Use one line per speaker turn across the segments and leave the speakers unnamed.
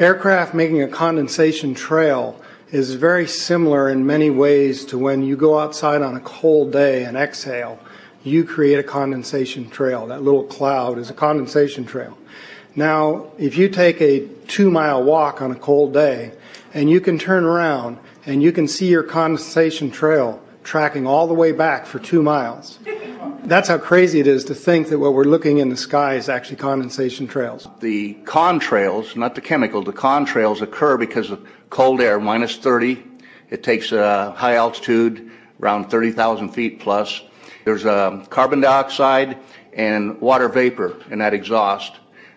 Aircraft making a condensation trail is very similar in many ways to when you go outside on a cold day and exhale. You create a condensation trail. That little cloud is a condensation trail. Now, if you take a 2-mile walk on a cold day and you can turn around and you can see your condensation trail tracking all the way back for 2 miles. That's how crazy it is to think that what we're looking in the sky is actually condensation trails.
The contrails, not the chemical, the contrails occur because of cold air, minus 30. It takes high altitude, around 30,000 feet plus. There's carbon dioxide and water vapor in that exhaust.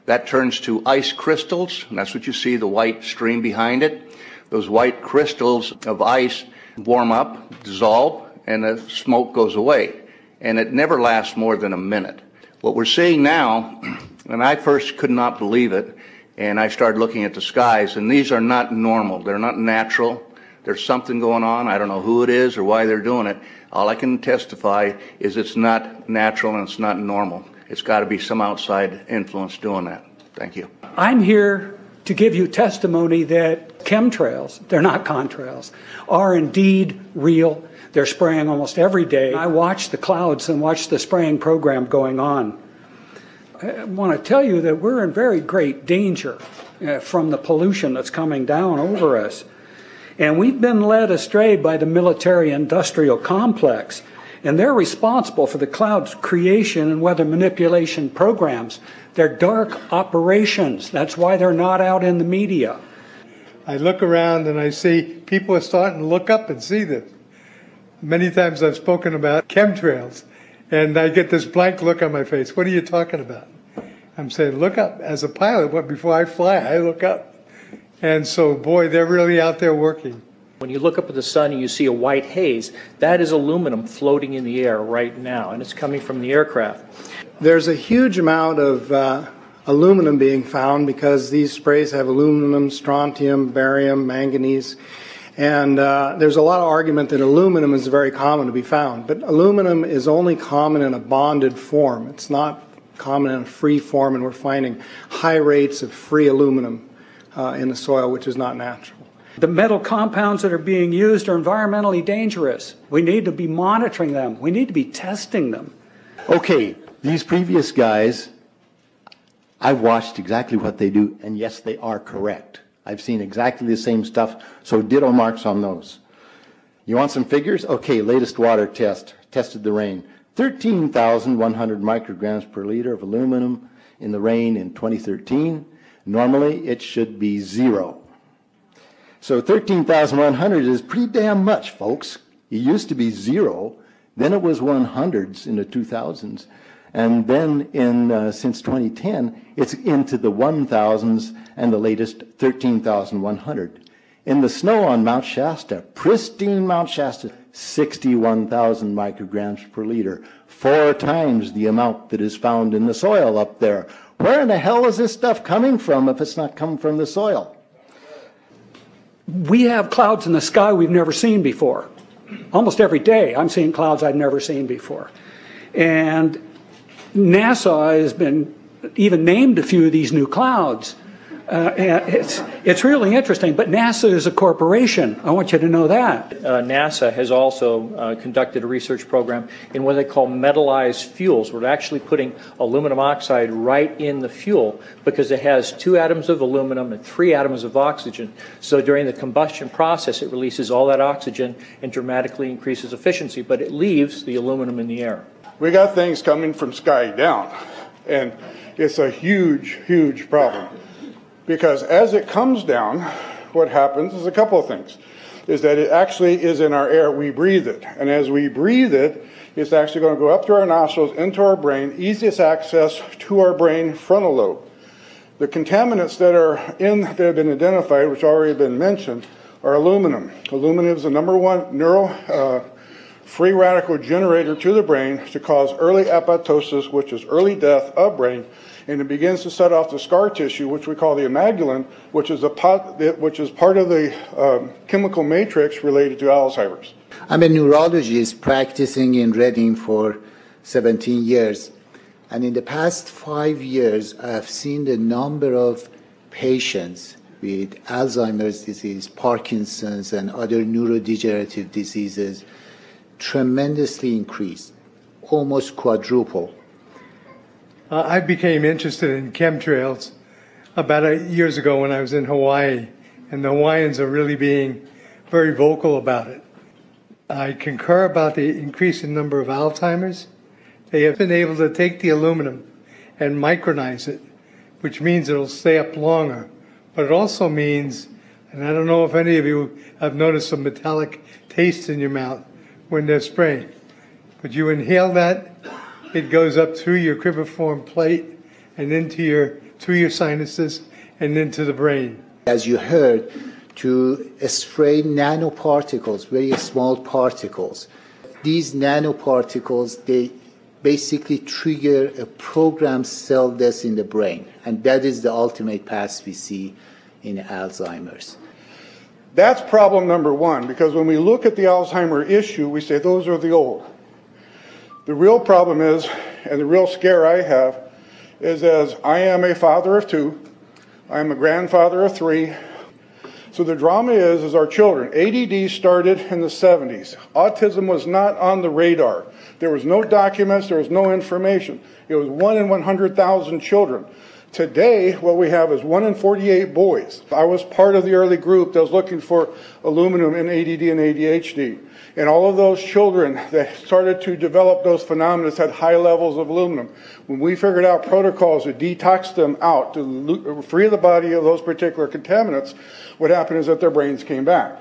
That turns to ice crystals, and that's what you see, the white stream behind it. Those white crystals of ice warm up, dissolve, and the smoke goes away. And it never lasts more than a minute. What we're seeing now, and I first could not believe it, and I started looking at the skies, and these are not normal. They're not natural. There's something going on. I don't know who it is or why they're doing it. All I can testify is it's not natural and it's not normal. It's got to be some outside influence doing that. Thank you.
I'm here to give you testimony that chemtrails, they're not contrails, are indeed real. They're spraying almost every day. I watch the clouds and watch the spraying program going on. I want to tell you that we're in very great danger from the pollution that's coming down over us. And we've been led astray by the military-industrial complex, and they're responsible for the cloud's creation and weather manipulation programs. They're dark operations. That's why they're not out in the media.
I look around and I see people are starting to look up and see this. Many times I've spoken about chemtrails, and I get this blank look on my face. What are you talking about? I'm saying, look up. As a pilot, before I fly, I look up. And so, boy, they're really out there working.
When you look up at the sun and you see a white haze, that is aluminum floating in the air right now, and it's coming from the aircraft.
There's a huge amount of aluminum being found because these sprays have aluminum, strontium, barium, manganese. And there's a lot of argument that aluminum is very common to be found. But aluminum is only common in a bonded form. It's not common in a free form, and we're finding high rates of free aluminum in the soil, which is not natural.
The metal compounds that are being used are environmentally dangerous. We need to be monitoring them. We need to be testing them.
Okay, these previous guys, I've watched exactly what they do, and yes, they are correct. I've seen exactly the same stuff, so ditto marks on those. You want some figures? Okay, latest water test, tested the rain. 13,100 micrograms per liter of aluminum in the rain in 2013. Normally, it should be 0. So 13,100 is pretty damn much, folks. It used to be 0, then it was 100s in the 2000s, and then since 2010, it's into the 1,000s and the latest 13,100. In the snow on Mount Shasta, pristine Mount Shasta, 61,000 micrograms per liter, 4 times the amount that is found in the soil up there. Where in the hell is this stuff coming from if it's not coming from the soil?
We have clouds in the sky we've never seen before. Almost every day I'm seeing clouds I've never seen before. And NASA has been even named a few of these new clouds. It's really interesting, but NASA is a corporation. I want you to know that.
NASA has also conducted a research program in what they call metallized fuels. We're actually putting aluminum oxide right in the fuel because it has 2 atoms of aluminum and 3 atoms of oxygen. So during the combustion process, it releases all that oxygen and dramatically increases efficiency, but it leaves the aluminum in the air.
We got things coming from sky down, and it's a huge, huge problem. Because as it comes down, what happens is a couple of things. Is that it actually is in our air, we breathe it. And as we breathe it, it's actually going to go up through our nostrils, into our brain, easiest access to our brain frontal lobe. The contaminants that have been identified, which already have been mentioned, are aluminum. Aluminum is the #1 free radical generator to the brain to cause early apoptosis, which is early death of brain, and it begins to set off the scar tissue, which we call the amygdalin, which is part of the chemical matrix related to Alzheimer's.
I'm a neurologist practicing in Reading for 17 years, and in the past 5 years, I've seen the number of patients with Alzheimer's disease, Parkinson's, and other neurodegenerative diseases tremendously increased, almost quadruple.
I became interested in chemtrails about 8 years ago when I was in Hawaii, and the Hawaiians are really being very vocal about it. I concur about the increasing number of Alzheimer's. They have been able to take the aluminum and micronize it, which means it'll stay up longer. But it also means, and I don't know if any of you have noticed some metallic taste in your mouth when they're spraying, but you inhale that, it goes up through your cribriform plate and through your sinuses and into the brain.
As you heard, to spray nanoparticles, very small particles. These nanoparticles, they basically trigger a programmed cell death in the brain, and that is the ultimate path we see in Alzheimer's.
That's problem number one, because when we look at the Alzheimer issue, we say those are the old. The real problem is, and the real scare I have, is as I am a father of 2, I am a grandfather of 3. So the drama is our children. ADD started in the 70s. Autism was not on the radar. There was no documents, there was no information. It was 1 in 100,000 children. Today, what we have is 1 in 48 boys. I was part of the early group that was looking for aluminum in ADD and ADHD. And all of those children that started to develop those phenomena had high levels of aluminum. When we figured out protocols to detox them out, to free the body of those particular contaminants, what happened is that their brains came back.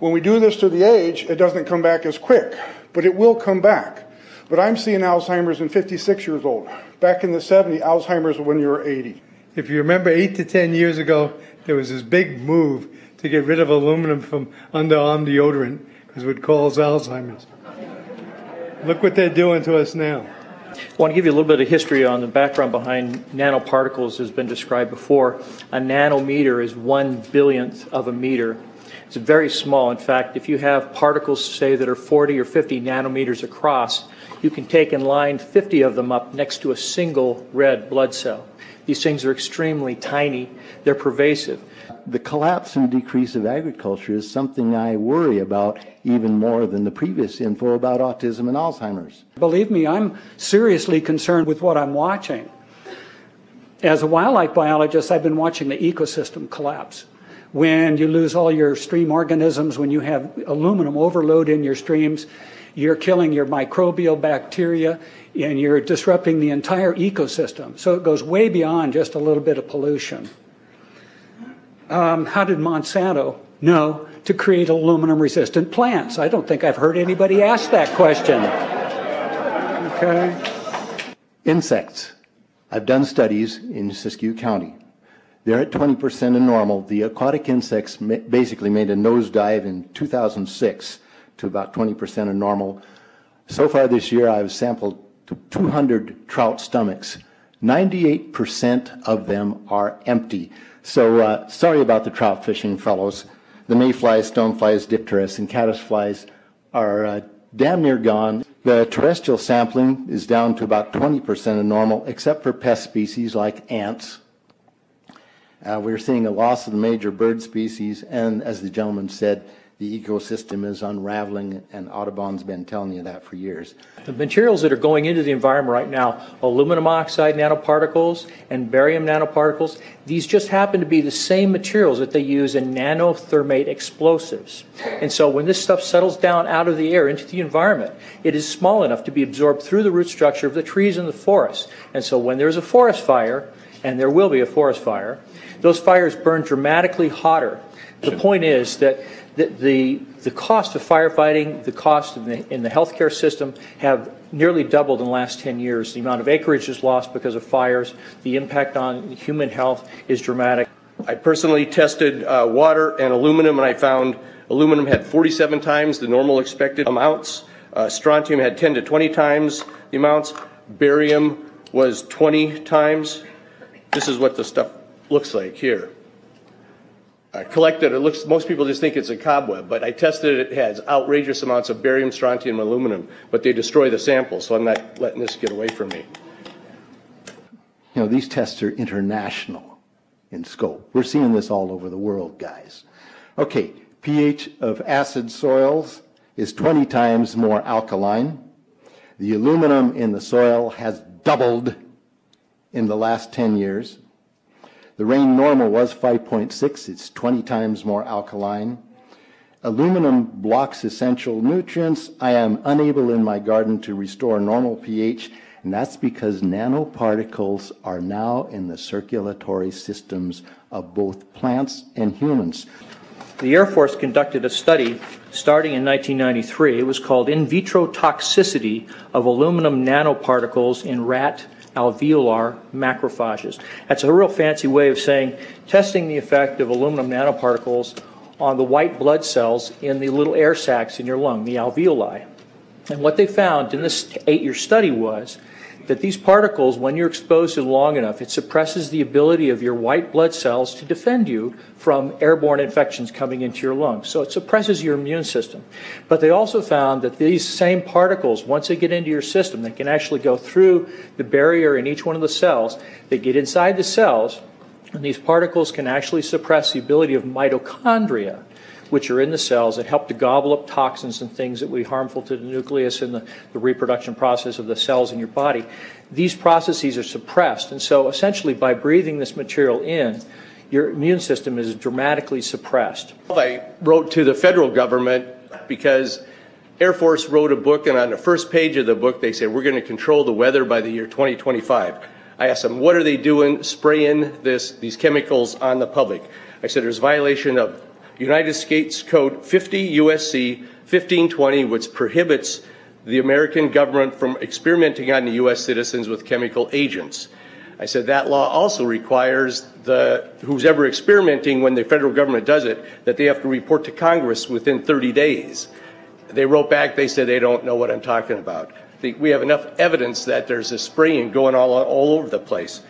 When we do this to the age, it doesn't come back as quick, but it will come back. But I'm seeing Alzheimer's in 56 years old. Back in the 70s, Alzheimer's when you were 80.
If you remember 8 to 10 years ago, there was this big move to get rid of aluminum from underarm deodorant because it would cause Alzheimer's. Look what they're doing to us now.
I want to give you a little bit of history on the background behind nanoparticles has been described before. A nanometer is 1/1000th of a meter. It's very small. In fact, if you have particles, say, that are 40 or 50 nanometers across, you can take and line 50 of them up next to a single red blood cell. These things are extremely tiny. They're pervasive.
The collapse and decrease of agriculture is something I worry about even more than the previous info about autism and Alzheimer's.
Believe me, I'm seriously concerned with what I'm watching. As a wildlife biologist, I've been watching the ecosystem collapse. When you lose all your stream organisms, when you have aluminum overload in your streams, you're killing your microbial bacteria and you're disrupting the entire ecosystem. So it goes way beyond just a little bit of pollution. How did Monsanto know to create aluminum-resistant plants? I don't think I've heard anybody ask that question. Okay.
Insects. I've done studies in Siskiyou County. They're at 20% of normal. The aquatic insects basically made a nosedive in 2006 to about 20% of normal. So far this year, I've sampled 200 trout stomachs. 98% of them are empty. So sorry about the trout fishing fellows. The mayflies, stoneflies, dipterus, and caddisflies are damn near gone. The terrestrial sampling is down to about 20% of normal, except for pest species like ants. We're seeing a loss of the major bird species, and as the gentleman said, the ecosystem is unraveling, and Audubon's been telling you that for years.
The materials that are going into the environment right now, aluminum oxide nanoparticles and barium nanoparticles, these just happen to be the same materials that they use in nanothermate explosives. And so when this stuff settles down out of the air into the environment, it is small enough to be absorbed through the root structure of the trees in the forest. And so when there's a forest fire, and there will be a forest fire, those fires burn dramatically hotter. The point is that the cost of firefighting, the cost in the healthcare system have nearly doubled in the last 10 years. The amount of acreage is lost because of fires. The impact on human health is dramatic.
I personally tested water and aluminum, and I found aluminum had 47 times the normal expected amounts. Strontium had 10 to 20 times the amounts. Barium was 20 times. This is what the stuff looks like here. I collected it. Looks, most people just think it's a cobweb, but I tested it. It has outrageous amounts of barium, strontium, and aluminum, but they destroy the sample, so I'm not letting this get away from me.
You know, these tests are international. in scope. We're seeing this all over the world, guys. Okay, pH of acid soils is 20 times more alkaline. The aluminum in the soil has doubled in the last 10 years. The rain normal was 5.6. It's 20 times more alkaline. Aluminum blocks essential nutrients. I am unable in my garden to restore normal pH, and that's because nanoparticles are now in the circulatory systems of both plants and humans.
The Air Force conducted a study starting in 1993. It was called In Vitro Toxicity of Aluminum Nanoparticles in Rat Alveolar Macrophages. That's a real fancy way of saying testing the effect of aluminum nanoparticles on the white blood cells in the little air sacs in your lung, the alveoli. And what they found in this 8-year study was that these particles, when you're exposed to long enough, it suppresses the ability of your white blood cells to defend you from airborne infections coming into your lungs. So it suppresses your immune system. But they also found that these same particles, once they get into your system, they can actually go through the barrier in each one of the cells. They get inside the cells, and these particles can actually suppress the ability of mitochondria, which are in the cells that help to gobble up toxins and things that would be harmful to the nucleus and the reproduction process of the cells in your body. These processes are suppressed, and so essentially by breathing this material in, your immune system is dramatically suppressed.
I wrote to the federal government because Air Force wrote a book, and on the first page of the book they said, we're going to control the weather by the year 2025. I asked them, what are they doing spraying these chemicals on the public? I said, there's violation of United States Code 50 USC 1520, which prohibits the American government from experimenting on the U.S. citizens with chemical agents. I said that law also requires who's ever experimenting, when the federal government does it, that they have to report to Congress within 30 days. They wrote back, they said they don't know what I'm talking about. We have enough evidence that there's a spraying going all over the place.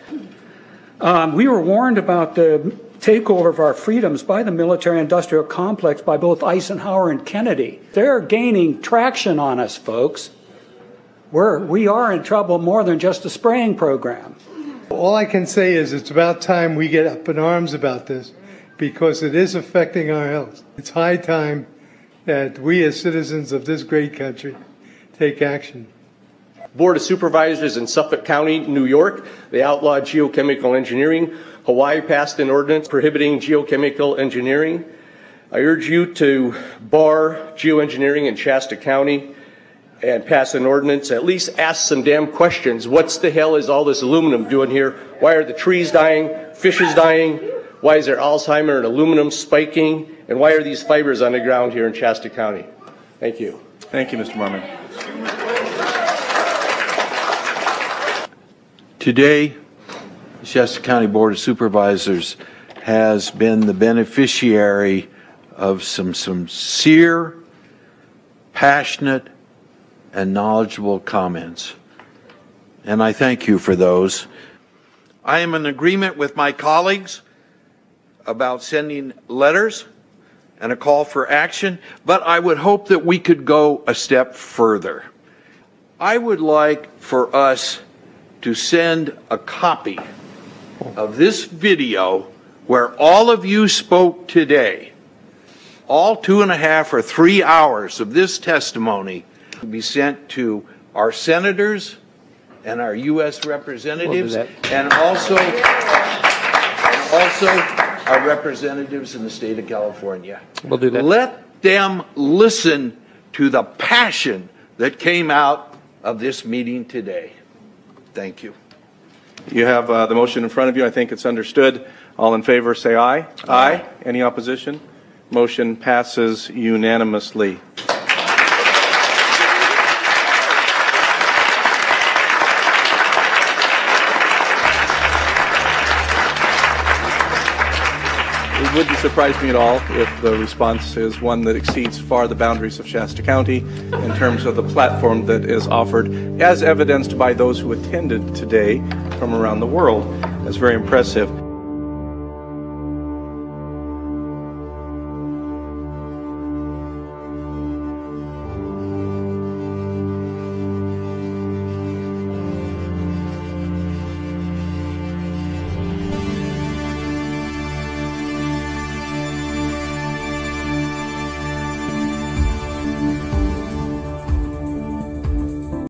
We were warned about the takeover of our freedoms by the military-industrial complex by both Eisenhower and Kennedy. They're gaining traction on us, folks. We are in trouble more than just a spraying program.
All I can say is it's about time we get up in arms about this, because it is affecting our health. It's high time that we as citizens of this great country take action.
Board of Supervisors in Suffolk County, New York, they outlawed geochemical engineering. Hawaii passed an ordinance prohibiting geochemical engineering. I urge you to bar geoengineering in Shasta County and pass an ordinance. At least ask some damn questions. What the hell is all this aluminum doing here? Why are the trees dying, fishes dying? Why is there Alzheimer and aluminum spiking? And why are these fibers on the ground here in Shasta County? Thank you.
Thank you, Mr. Mormon.
Today, the Shasta County Board of Supervisors has been the beneficiary of some sincere, passionate, and knowledgeable comments. And I thank you for those. I am in agreement with my colleagues about sending letters and a call for action, but I would hope that we could go a step further. I would like for us to send a copy of this video where all of you spoke today, all 2.5 or 3 hours of this testimony, to be sent to our senators and our U.S. representatives, and also our representatives in the state of California.
We'll do that.
Let them listen to the passion that came out of this meeting today. Thank you.
You have the motion in front of you. I think it's understood. All in favor, say aye. Aye. Any opposition? Motion passes unanimously. It wouldn't surprise me at all if the response is one that exceeds far the boundaries of Shasta County in terms of the platform that is offered, as evidenced by those who attended today from around the world. That's very impressive.